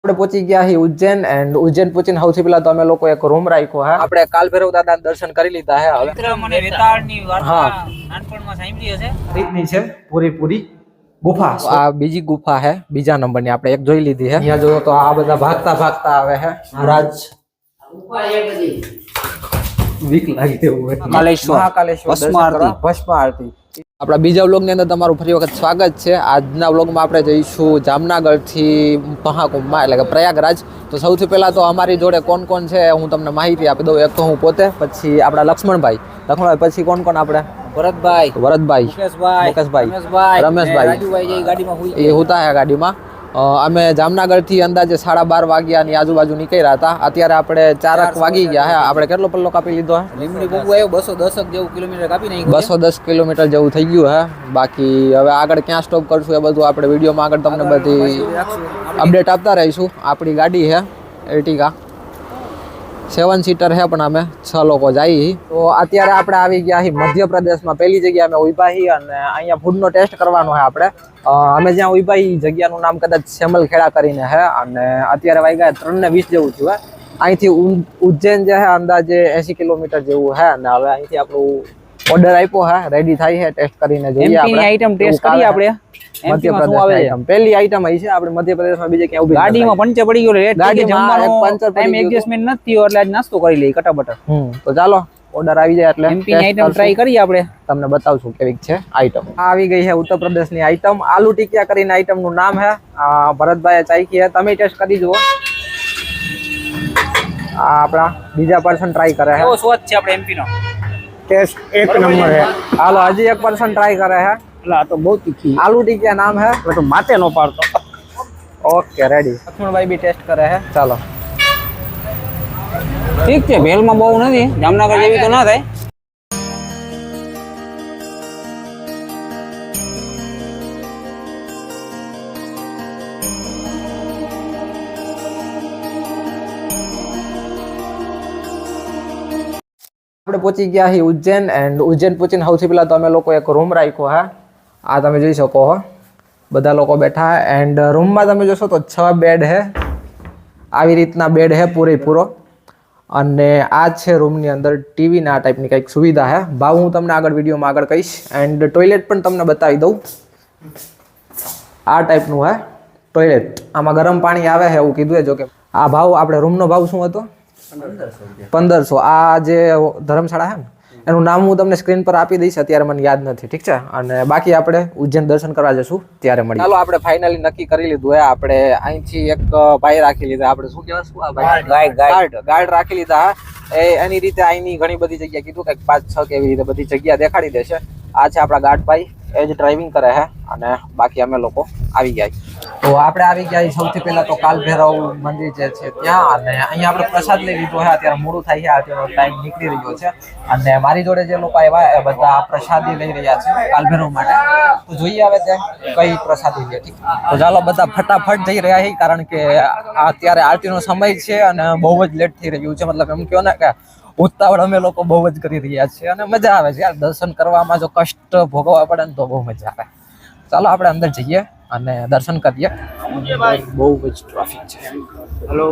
આપણે પહોંચી ગયા છીએ ઉજ્જૈન એન્ડ ઉજ્જૈન પહોંચીને સૌથી પહેલા તો અમે લોકો એક રૂમ રાખ્યો હે. આપણે કાલ ભૈરવ દાદા દર્શન કરી લીધા હે. હવે મને વેતાળની વાર્તા નાનપણમાં સાંભળી હશે. રીતની છે પૂરી ગુફા. આ બીજી ગુફા હે, બીજા નંબરની. આપણે એક જોઈ લીધી હે. અહીંયા જો તો આ બધા ભાગતા આવે હે. મહારાજ ગુફા એ બધી વીક લાગી તેવું હોય. મહાકાલેશ્વર ભસ્મ આરતી. આપણા બીજા વ્લોગ ની અંદર તમારું ફરી વખત સ્વાગત છે. આજના વ્લોગમાં આપણે જઈશું જામનગર થી મહાકુંભમાં, એટલે કે પ્રયાગરાજ. તો સૌથી પહેલા તો અમારી જોડે કોણ કોણ છે હું તમને માહિતી આપી દઉં. એક તો હું પોતે, પછી આપણા લક્ષ્મણભાઈ, પછી કોણ આપણે ભરતભાઈ, મુકેશભાઈ, રમેશભાઈ એ હોતા હે ગાડીમાં. અમે જામનગર થી અંદાજે 12:30 વાગ્યાની આજુબાજુ નીકળ્યા હતા. અત્યારે આપણે 4 વાગી ગયા હે. આપણે કેટલો પલ્લો કાપી લીધો હે? લીમડી બહુ આવ્યો 210 જેવું કિલોમીટર કાપી નાખ્યું. 210 કિલોમીટર જેવું થઈ ગયું હે. બાકી હવે આગળ ક્યાં સ્ટોપ કરશું એ બધું આપણે વિડીયોમાં આગળ તમને બધી અપડેટ આપતા રહીશું. આપણી ગાડી છે એર્ટિગા, 7 સીટર છે, પણ અમે 6 લોકો જઈએ. તો અત્યારે આપણે આવી ગયા છીએ મધ્યપ્રદેશમાં. પહેલી જગ્યાએ અમે ઉભા છીએ અને અહીંયા ફૂડનો ટેસ્ટ કરવાનો છે આપણે. અમે જ્યાં ઉભા છીએ જગ્યાનું નામ કદાચ સેમલખેડા કરીને છે. અને અત્યારે વાગ્યા 3:20 જેવું થયું હે. અહીંથી ઉજ્જૈન જે છે અંદાજે 80 કિલોમીટર જેવું છે. અને હવે અહીંથી આપણું ઓર્ડર આપ્યો છે, રેડી થાય છે. ટેસ્ટ કરીને જોઈએ આપણે આઈટમ ટેસ્ટ કરીએ. આપણે મધ્યપ્રદેશ આઈટમ પહેલી આઈટમ આવી છે. આપણે મધ્યપ્રદેશમાં બીજે ક્યાં ઉભી ગાડીમાં પંચર પડી ગયો, લેટ ગાડીમાં એક પંચર ટાઈમ એડજસ્ટમેન્ટ નથી થયો, એટલે આજ નાસ્તો કરી લઈએ કટાબટર. તો ચાલો ઓર્ડર આવી જાય એટલે એમપી ની આઈટમ ટ્રાય કરીએ. આપણે તમને બતાવશું કેવી છે આઈટમ. આવી ગઈ છે ઉત્તર પ્રદેશની આઈટમ, આલુ ટિકિયા કરીને આઈટમ નું નામ છે. ભરતભાઈ ચાખી છે, તમે ટેસ્ટ કરી જુઓ. આ આપણા બીજા પર્સન ટ્રાય કરે છે. કેવો સ્વાદ છે આપણે એમપી નો? ટેસ્ટ એક નંબર છે. હાલો હજી એક પર્સન ટ્રાય કરે છે. એટલે આ તો બહુ તીખી. આલુ ટિકિયા નામ છે. એટલે તો માથે નો પાડતો. Okay ready. લક્ષ્મણભાઈ બી ટેસ્ટ કરે છે. ચાલો ઠીક છે, ભેલમાં બહુ નથી, જામનગર જેવી તો ના થાય. આપણે પહોંચી ગયા છીએ ઉજ્જૈન એન્ડ ઉજ્જૈન પહોંચીને સૌથી પહેલા તો અમે લોકો એક રૂમ રાખ્યો હે. આ તમે જોઈ શકો હો, બધા લોકો બેઠા હે. એન્ડ રૂમમાં તમે જોશો તો 6 બેડ છે. આવી રીતના બેડ છે પૂરેપૂરો. અને આ છે રૂમની અંદર ટીવી ના ટાઈપની કંઈક સુવિધા છે. ભાવ હું તમને આગળ વિડીયોમાં આગળ કહીશ. એન્ડ ટોયલેટ પણ તમને બતાવી દઉં. આ ટાઈપનું છે ટોયલેટ. આમાં ગરમ પાણી આવે છે એવું કીધું. જો કે આ ભાવ આપણે રૂમનો ભાવ શું હતો? 1500. આ જે ધર્મશાળા છે ને એનું નામ હું તમને સ્ક્રીન પર આપી દઈશ, અત્યારે મને યાદ નથી. ઠીક છે. અને બાકી આપણે ઉજ્જૈન દર્શન કરવા જશું ત્યારે મળીએ. ચાલો આપણે ફાઇનલી નક્કી કરી લીધું. આપણે અહીંથી એક ભાઈ રાખી લીધા. આપણે શું કહેવાય? ગાર્ડ રાખી લીધા. એની રીતે અહીંની ઘણી બધી જગ્યા કીધું કે 5-6 કેવી રીતે બધી જગ્યા દેખાડી દેશે. આ છે આપણા ગાર્ડ ભાઈ, એ જ ડ્રાઇવિંગ કરે છે. અને બાકી અમે લોકો આવી ગયા. તો આપણે આવી ગયા સૌથી પહેલા તો કાલ ભૈરવ મંદિર જે છે ત્યાં. અને અહીંયા આપણે પ્રસાદ લઈ લીધો છે. અત્યારે મોડું થાય છે, અત્યારે ટાઈમ નીકળી રહ્યો છે. અને મારી જોડે જે લોકો આવ્યા એ બધા પ્રસાદી લઈ રહ્યા છે કાલ ભૈરવ માટે. તો જોઈએ હવે ત્યાં કઈ પ્રસાદી લે. ઠીક, તો ચાલો બધા ફટાફટ જઈ રહ્યા છે, કારણ કે અત્યારે આરતીનો સમય છે અને બહુ જ લેટ થઈ રહ્યું છે. મતલબ એમ કહો ને કે ઉતાવળ અમે લોકો બહુ જ કરી રહ્યા છીએ. અને મજા આવે છે યાર, દર્શન કરવામાં જો કષ્ટ ભોગવવા પડે ને તો બહુ મજા આવે. ચાલો આપણે અંદર જઈએ અને દર્શન કરીએ. બહુ જ ટ્રાફિક છે. હેલો,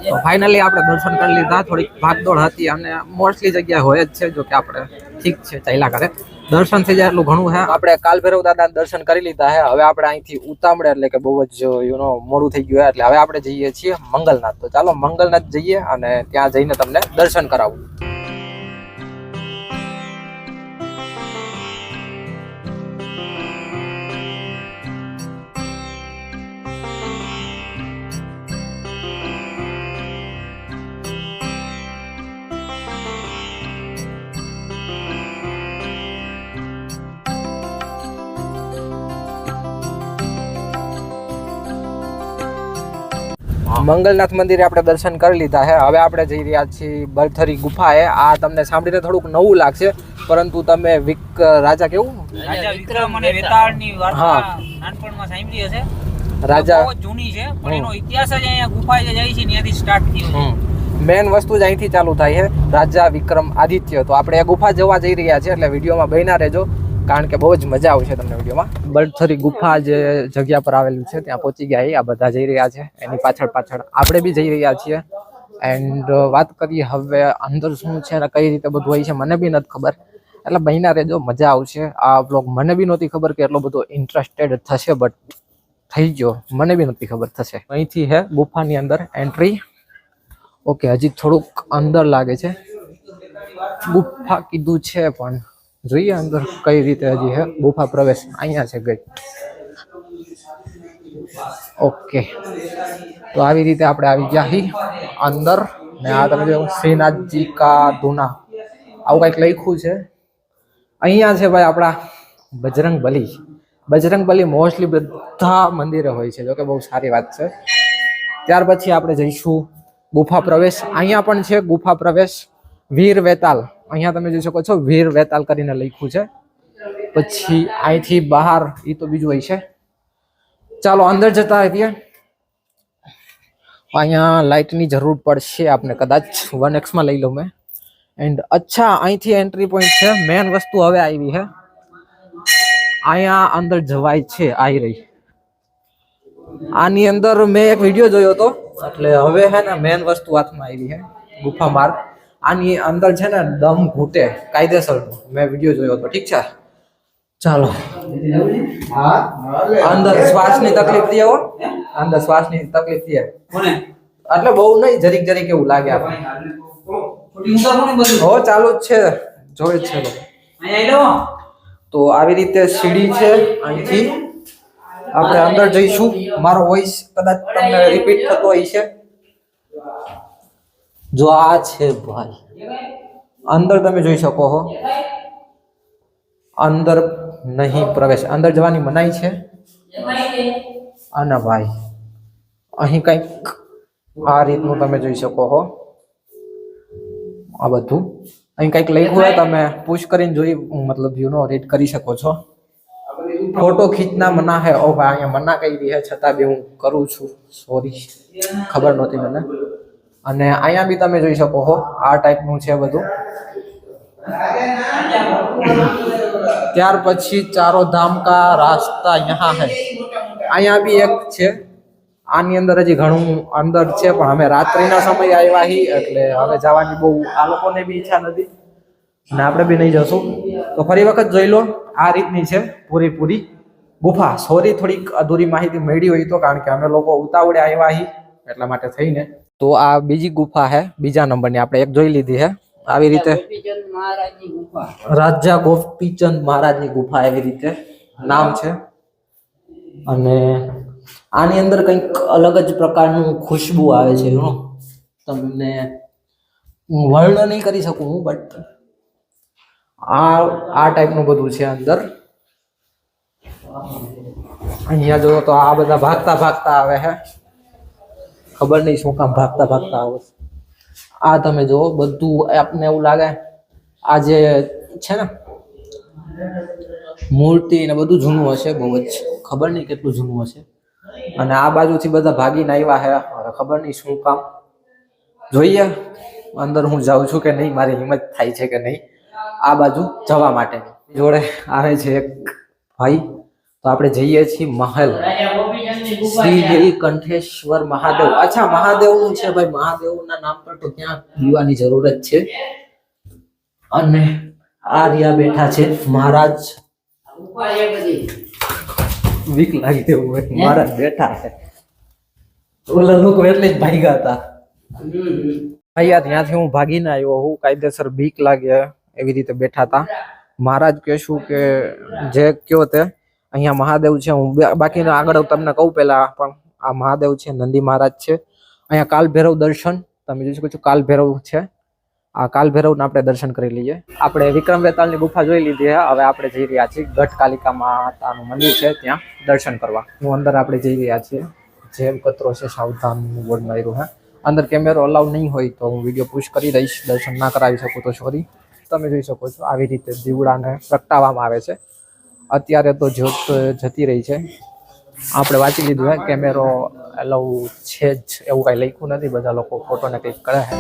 તો ફાઇનલી આપણે દર્શન કરી લીધા. થોડીક ભાગદોડ હતી અને મોસ્ટલી જગ્યા હોય જ છે. જો કે આપણે ઠીક છે ચાલ્યા કરે. દર્શન થઈ જાય એટલું ઘણું છે. આપણે કાલ ભૈરવ દાદા દર્શન કરી લીધા છે. હવે આપણે અહીંથી ઉતામળે, એટલે કે બહુ જ મોડું થઈ ગયું. એટલે હવે આપણે જઈએ છીએ મંગલનાથ. તો ચાલો મંગલનાથ જઈએ અને ત્યાં જઈને તમને દર્શન કરાવું. મંગલનાથ મંદિરે આપણે દર્શન કરી લીધા છે. હવે આપણે જઈ રહ્યા છીએ બળથરી ગુફાએ. આ તમને સાંભળીને થોડુંક નવું લાગશે, પરંતુ તમે રાજા કેવું રાજા વિક્રમ અને વેતાળની વાર્તા નાનપણમાં સાંભળી હશે. રાજા બહુ જૂની છે, પણ એનો ઇતિહાસ જ અહીંયા ગુફા જે જાય છે ત્યાંથી સ્ટાર્ટ થયો છે. મેન વસ્તુ જ અહીંથી ચાલુ થાય છે, રાજા વિક્રમ આદિત્ય. તો આપણે આ ગુફા જોવા જઈ રહ્યા છીએ, એટલે વિડીયોમાં બન્યા રહેજો, કારણ કે બહુ જ મજા આવશે તમને વિડીયોમાં. બળથરી ગુફા જે જગ્યા પર આવેલું છે ત્યાં પહોંચી ગયા. આ બધા જઈ રહ્યા છે, એની પાછળ આપણે બી જઈ રહ્યા છીએ. એન્ડ વાત કરીએ હવે અંદર શું છે અને કઈ રીતે બધું હોય છે મને બી નથી ખબર, એટલે બન્યા રહેજો, મજા આવશે. આ બ્લોગ મને બી નહોતી ખબર કે એટલો બધો ઇન્ટરેસ્ટેડ થશે, બટ થઈ ગયો, મને બી નથી ખબર થશે. અહીંથી હે ગુફાની અંદર એન્ટ્રી. ઓકે, હજી થોડુંક અંદર લાગે છે. ગુફા કીધું છે પણ જોઈએ અંદર કઈ રીતે હજી હે ગુફા પ્રવેશ. અહીંયા છે ગઈ. ઓકે, તો આવી રીતે આપણે આવી ગયા હી અંદર. ને આ તમે જો શ્રીનાથજી કા ધૂના આવું કંઈક લખ્યું છે. અહીંયા છે ભાઈ આપણા બજરંગ બલી. બજરંગ બલી મોસ્ટલી બધા મંદિરે હોય છે, જો કે બહુ સારી વાત છે. ત્યાર પછી આપણે જઈશું ગુફા પ્રવેશ. અહીંયા પણ છે ગુફા પ્રવેશ. વીર વેતાલ, અહીંયા તમે જોઈ શકો છો, વીર વેતાલ કરીને લખ્યું છે. પછી અહીંથી બહાર એ તો બીજું હોય છે. ચાલો અંદર જતા રહીએ. અહીંયા લાઇટની જરૂર પડશે આપણે, કદાચ 1x માં લઈ લઉં મેં. એન્ડ અચ્છા, અહીંથી એન્ટ્રી પોઈન્ટ છે. મેન વસ્તુ હવે આવી છે, અહીંયા અંદર જવાય છે. આવી રહી આની અંદર મેં એક વિડીયો જોયો હતો, એટલે હવે હે ને મેન વસ્તુ હાથમાં આવી છે, ગુફા માર્ગ. આની અંદર છે ને દમ ઘૂંટે કાયદેસરનો મેં વિડીયો જોયો હતો. ઠીક છે, ચાલો અંદર શ્વાસની તકલીફ થઈએ હો, અંદર શ્વાસની તકલીફ થઈએ એટલે બહુ નહીં, જરીક જરીક એવું લાગે આપણે. હો ચાલુ જ છે, જોઈ જ છે. તો આવી રીતે સીડી છે. અહીંથી આપણે અંદર જઈશું. મારો વોઇસ કદાચ તમને રિપીટ થતો હોય છે. જો આ છે ભાઈ અંદર, તમે જોઈ શકો છો. અંદર નહીં પ્રવેશ, અંદર જવાની મનાઈ છે. અને ભાઈ અહીં કંઈક આ રીતનું તમે જોઈ શકો છો. આ બધું અહીં કંઈક લખ્યું હોય, તમે પુશ કરીને જોઈ, મતલબ રીડ કરી શકો છો. ફોટો ખીંચના મના હે. ઓ ભાઈ, અહીંયા મના કરી રહી છે, છતાં બી હું કરું છું. સોરી, ખબર નહોતી મને. અને અહીંયા બી તમે જોઈ શકો છો, આ ટાઈપનું છે બધું. ત્યાર પછી ચારો ધામ કા રાસ્તા યહાં હે. અહીંયા બી એક છે. આની અંદર હજી ઘણું અંદર છે, પણ અમે રાત્રિના સમય આવ્યા હી, એટલે હવે જવાની બહુ આ લોકોને બી ઈચ્છા નથી, અને આપણે બી નહીં જશું. તો ફરી વખત જોઈ લો, આ રીતની છે પૂરી ગુફા. સોરી, થોડીક અધૂરી માહિતી મળી હોય તો, કારણ કે અમે લોકો ઉતાવળે આવ્યા હી એટલા માટે થઈને. તો આ બીજી ગુફા હે, બીજા નંબરની. આપણે એક જોઈ લીધી હે આવી રીતે, રાજા ગોપીચંદ મહારાજની ગુફા, એવી રીતે નામ છે. અને આની અંદર કંઈક અલગ જ પ્રકારનું ખુશ્બુ આવે છે. તમને વર્ણન નહીં કરી શકું હું, બટ આ ટાઈપનું બધું છે અંદર. અહીંયા જો તો આ બધા ભાગતા આવે છે. ખબર નહીં શું કામ ભાગતા આવે. આ તમે જો બધું, આપને એવું લાગે આ જે છે ને મૂર્તિ ને બધું જૂનું હશે, બહુ જ. ખબર નહીં કેટલું જૂનું હશે. અને આ બાજુથી બધા ભાગીને આવ્યા છે. હવે ખબર નહીં શું કામ. જોઈએ અંદર હું જાઉં છું કે નહીં, મારી હિંમત થાય છે કે નહીં આ બાજુ જવા માટે. જોડે આવે છે એક ભાઈ. તો આપણે જઈએ છીએ મહેલ, શ્રી નીલકંઠેશ્વર મહાદેવ. અચ્છા, મહાદેવનું છે ભાઈ. મહાદેવના નામ પર તો ત્યાં દીવાની જરૂરત છે. અને આ રહ્યા બેઠા છે મહારાજ. વીક લાગી દેવું હોય, મહારાજ બેઠા છે. ઓલા લોકો એટલે જ ભાગ્યા હતા. અહીંયા ત્યાંથી હું ભાગીને આવ્યો હું, કાયદેસર બીક લાગે એવી રીતે બેઠા હતા. મહારાજ કહેશું કે જે કયો તે. અહીંયા મહાદેવ છે. હું બાકીના આગળ તમને કહું પહેલા, પણ આ મહાદેવ છે, નંદી મહારાજ છે. અહીંયા કાલ ભૈરવ દર્શન તમે જોઈ શકો છો. કાલ ભૈરવ છે. આ કાલ ભૈરવના આપણે દર્શન કરી લઈએ. આપણે વિક્રમ વેતાળની ગુફા જોઈ લીધી છે. હવે આપણે જઈ રહ્યા છીએ ગઢ કાલિકા માતાનું મંદિર છે, ત્યાં દર્શન કરવા. હું અંદર આપણે જઈ રહ્યા છીએ. જેમ કતરો છે સાવધાન બોર્ડ માર્યું હે. અંદર કેમેરો અલાઉ નહીં હોય તો હું વિડીયો પુશ કરી દઈશ. દર્શન ના કરાવી શકું તો સોરી. તમે જોઈ શકો છો આવી રીતે દીવડાને પ્રગટાવવામાં આવે છે. અત્યારે તો જ્યોત જતી રહી છે. આપણે વાંચી લીધું હે કેમેરો અલાઉ છે જ એવું કાંઈ લખ્યું નથી. બધા લોકો ફોટોને ક્લિક કરે છે.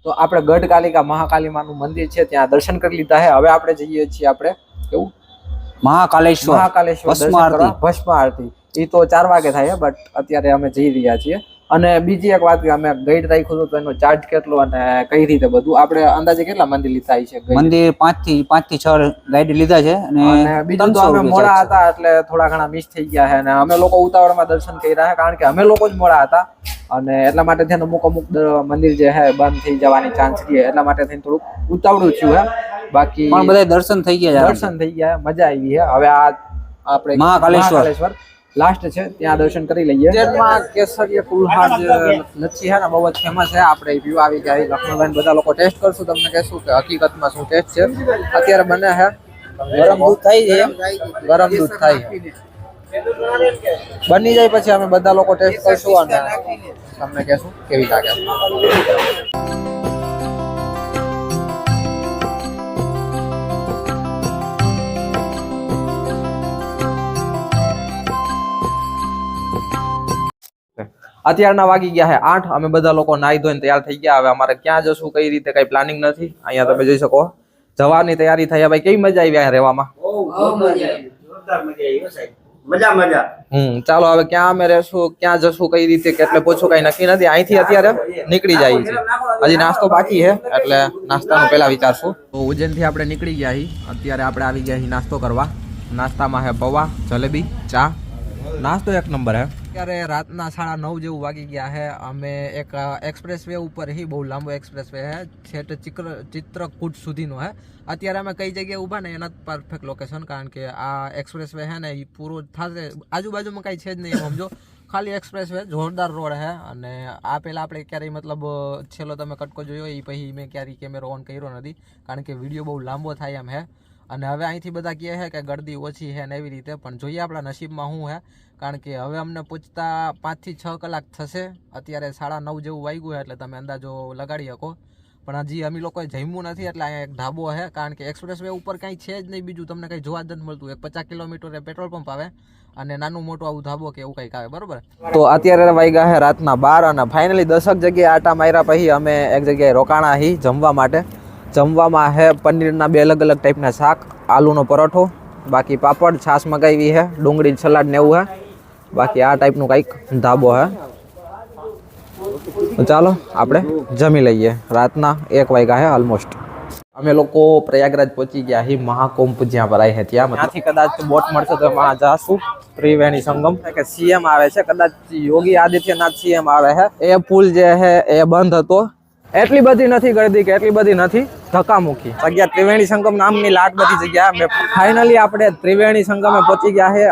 તો આપણે ગઢકાલિકા મહાકાલીમાનું મંદિર છે ત્યાં દર્શન કરી લીધા છે. હવે આપણે જઈએ છીએ આપણે કેવું મહાકાલેશ્વર ભસ્મ આરતી. એ તો 4 વાગે થાય બટ અત્યારે અમે જઈ રહ્યા છીએ. અને બીજી એક વાત કે અમે ગાઈડ રાખ્યું હતું તો એનો ચાર્જ કેટલો અને કઈ રીતે બધું આપણે અંદાજે કેટલા મંદિર લીધા છે? મંદિર 5 થી 6 ગાઈડ લીધા છે. અને બીજું તો અમે મોડા હતા એટલે થોડા ઘણા મિસ થઈ ગયા છે. અને અમે લોકો ઉતાવળમાં દર્શન કર્યા છે કારણ કે અમે લોકો જ મોડા હતા અને એટલા માટે થઈને અમુક મંદિર જે છે બંધ થઈ જવાની ચાન્સ રહે. એટલા માટે થઈને થોડુંક ઉતાવળું થયું હે. બાકી પણ બધા દર્શન થઈ ગયા. મજા આવી છે. હવે આ આપણે મહાકાલેશ્વર લાસ્ટ છે ત્યાં દર્શન કરી લઈએ. જેમાં કેસરીય કુલ્હાર લચ્છી છે ને બહુ જ ફેમસ છે. આપણે પીવા આવી ગયા લક્ષ્મણભાઈ બધા લોકો ટેસ્ટ કરશું. તમને કહેશું કે હકીકતમાં શું ટેસ્ટ છે. અત્યારે બને છે ગરમ દૂધ થાય છે. બની જાય પછી અમે બધા લોકો ટેસ્ટ કરશું અને તમને કહેશું કેવી લાગે. અત્યારના વાગી ગયા છે 8. અમે બધા લોકો નાહી ધોઈને તૈયાર થઈ ગયા. હવે અમારે ક્યાં જશું કઈ રીતે કઈ પ્લાનિંગ નથી. અહીંયા તમે જોઈ શકો જવાની તૈયારી થઈ. ભાઈ કેવી મજા આવી અહીંયા રહેવામાં? ચાલો હવે ક્યાં અમે રહેશું ક્યાં જશું કઈ રીતે કેટલે પહોંચું કઈ નક્કી નથી. અહીંથી અત્યારે નીકળી જાય છે. હજી નાસ્તો બાકી છે એટલે નાસ્તાનું પહેલા વિચારશું. તો ઉજ્જૈનથી આપણે નીકળી ગયા છીએ. અત્યારે આપણે આવી ગયા છીએ નાસ્તો કરવા. નાસ્તામાં છે પૌવા, જલેબી, ચા. નાસ્તો એક નંબર હે. અત્યારે રાતના 9:30 જેવું વાગી ગયા છે. અમે એક એક્સપ્રેસ વે ઉપર ही બહુ લાંબો એક્સપ્રેસ વે है છેટ ચિત્રકૂટ સુધીનો है. અત્યારે અમે કઈ જગ્યાએ ઊભા ને એના પરફેક્ટ લોકેશન કારણ કે આ એક્સપ્રેસ વે है ને એ પૂરો થશે. આજુબાજુમાં કઈ છે જ નહીં સમજો. ખાલી એક્સપ્રેસ વે જોરદાર રોડ है. અને આ પહેલા આપણે ક્યારેય મતલબ છેલ્લો તમે કટકો જોયો એ પછી મેં ક્યારેય કેમેરો ઓન કર્યો નથી કારણ કે વિડીયો બહુ લાંબો થાય એમ હે. અને હવે અહીંથી બધા કહે છે કે ગળદી ઓછી છે ને એવી રીતે પણ જોઈએ આપણા નસીબમાં શું છે કારણ કે હવે અમને પહોંચતા 5 થી 6 કલાક થશે. અત્યારે 9:30 જેવું વાગ્યું છે એટલે તમે અંદાજો લગાડી શકો. પણ હજી અમે લોકોએ જમ્યું નથી એટલે અહીંયા એક ઢાબો છે કારણ કે એક્સપ્રેસ વે ઉપર કાંઈ છે જ નહીં બીજું તમને કંઈ જોવા જ નથી મળતું. એક 50 કિલોમીટરે પેટ્રોલ પંપ આવે અને નાનું મોટું આવું ધાબો કે એવું કંઈક આવે બરોબર. તો અત્યારે વાગ્યા છે રાતના 12 અને ફાઇનલી 10 જગ્યાએ આટા માર્યા પછી અમે એક જગ્યાએ રોકાણા હી જમવા માટે. જમવામાં છે પનીરના 2 અલગ અલગ ટાઈપના શાક, આલુનો પરોઠો, બાકી પાપડ, છાશ મગાવી છે, ડુંગળી સલાડ ને એવું છે. બાકી આ ટાઈપનું કંઈક ધાબો છે. ચાલો આપણે જમી લઈએ. રાતના 1 વાગ્યા છે ઓલમોસ્ટ. અમે લોકો પ્રયાગરાજ પહોંચી ગયા છીએ. મહાકુંભ જ્યાં ભરાય છે ત્યાંથી કદાચ બોટ મળશે તો એમાં જાશું. ત્રિવેણી સંગમ કે સીએમ આવે છે કદાચ યોગી આદિત્યનાથ સીએમ આવે છે. એ પુલ જે છે એ બંધ હતો. એટલી બધી નથી ગળદી કે એટલી બધી નથી ધક્કામુખી. જગ્યા ત્રિવેણી સંગમ નામની લાટ બધી જગ્યા. ફાઇનલી આપણે ત્રિવેણી સંગમે પહોંચી ગયા છે.